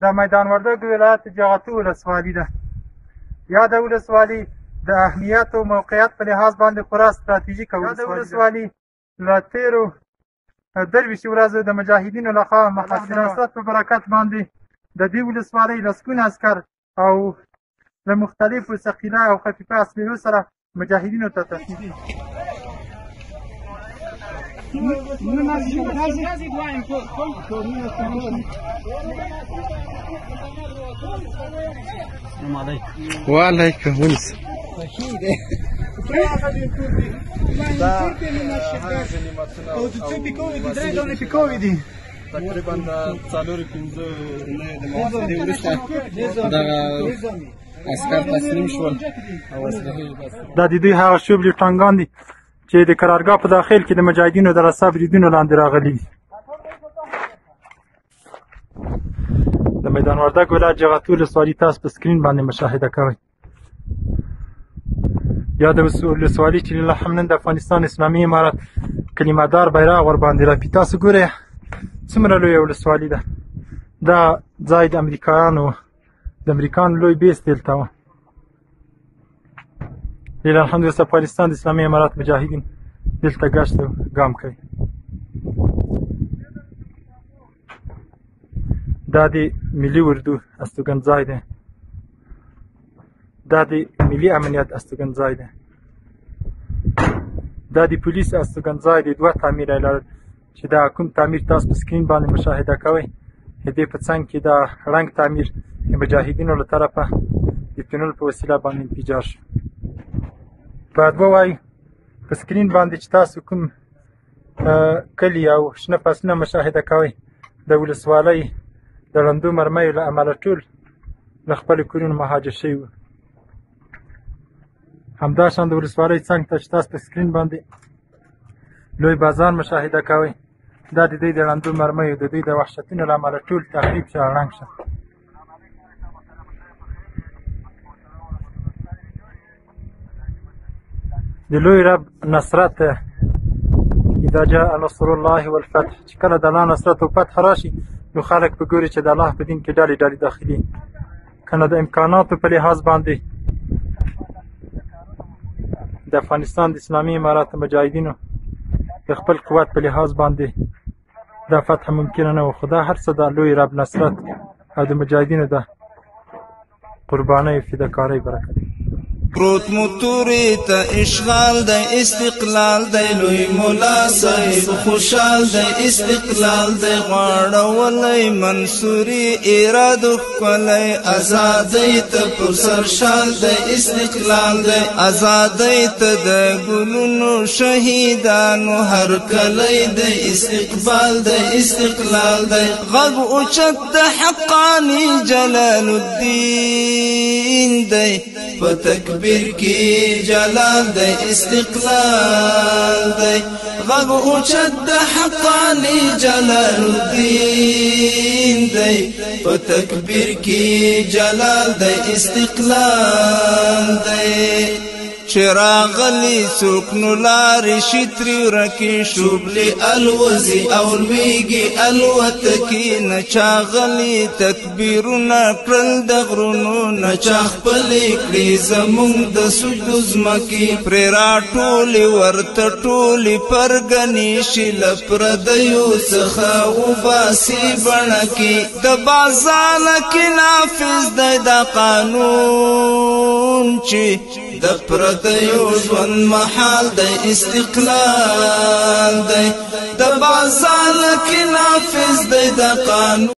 د میدان وردګ ولایت جغتو ولسوالي ده. یاده ولسوالي د اهمیت او موقعیت په لحاظ باندې خورا ستراتیژیکه ولسوالي له تېرو 23 ورځو د مجاهدینو لخوا محسن نصرت په برکت باندې د دې ولسوالۍ لسګونه عسکر او له مختلفو ثقیله او خفیفه اسلحو سره مجاهدینو ته تسلیمېږي. وعلیکم ونیسه او د څو پیکوي دي؟ 3 ډوله پیکوي دي. تقریبا د 4-5 د محاصرې وروسته دغه عسکر تسلیم شول او اسلحې دا د دوی هغه شوبلې ټانګان دي چې د قرارګاه په داخل کې د مجاهدینو د رسا بریدونو لاندې راغلي دي. د میدان وردګ ولایت جغتو ولسوالي تاسو په سکرین باندې مشاهده کوئ. یا د ولسوالي چې لله نن د افغانستان اسلامي امارت کلمه دار بیرغ ورباندې رپي. تاسو ګورئ څومره لویه ولسوالي ده. دا ځای د امریکایانو لوی بیس دلته وه. لله الحمد اوس افغانستان د اسلامي امارت مجاهدین دلته ګشت او ګام کوي. دا د ملي اردو استوګنځای دی. دا د ملي امنیت استوګنځای دی. دا د پولیس استوګنځای دی. 2 تعمیر یې لرل چې دا کوم تعمیر تاسو په سکرین باندې مشاهده کوئ. د دې په څنګ کې دا ړنګ تعمیر د مجاهدینو له طرفه د تونل په وسیله باندې انفجار شو. باید ووایو په سکرین باندې چې تاسو کوم کلي او شنه فصلونه مشاهده کوئ د ولسوالۍ د ړندو مرمیو له امله ټول له خپلو کورونو مهاجر شوي وو. همداشان د ولسوالۍ څنګ ته چې تاسو په سکرین باندې لوی بازار مشاهده کوئ. دا د دوی د ړندو مرمیو د دوی د وحشتونو له امله ټول تخریب شه او ړنګ شه. د لوی رب نصرت اذا جاء نصر الله والفتح چې کله د الله نصرت او فتح راشي نو خلک به ګوري چې د الله په دین کې ډلې ډلې داخلي. که نه د امکاناتو په لحاظ باندې د افغانستان د اسلامي امارت مجاهدینو د خپل قوت په لحاظ باندې دا فتح ممکنه نه و. خو دا هر څه د لوی رب نصرت او د مجاهدینو د قربانۍ فداکارۍ برکت. پروت موتوري ته اشغال د استقلال د لوی مولا صاحب خوشحال د استقلال د غواړولای منصوري اراده کولای آزادۍ ته پر سرشال د استقلال د آزادۍ ته د ګلونو شهیدانو هر کلی د استقبال د استقلال د غږ اوچت د حقانی جلال الدین دی په تکبیر کی جلال د استقلال دی غږ اوچت د حقانی جلال الدین دی په تکبیر کی جلال د استقلال دی چراغلی سوکنو لاری شتری رکی شوبلی الوزی اولویگی الوتکی نچاغلی تکبیرونا کرل دغرونو نچاخ پلیکلی زمونگ د سجدو زمکی پریرا ٹولی ورت ٹولی پرگنیشی لپردیو سخاو باسی بنکی د بازالکی نافذ دی دا قانون چی د پردیو ژوند محال د استقلال دی د بازار کې نافذ دی د قانون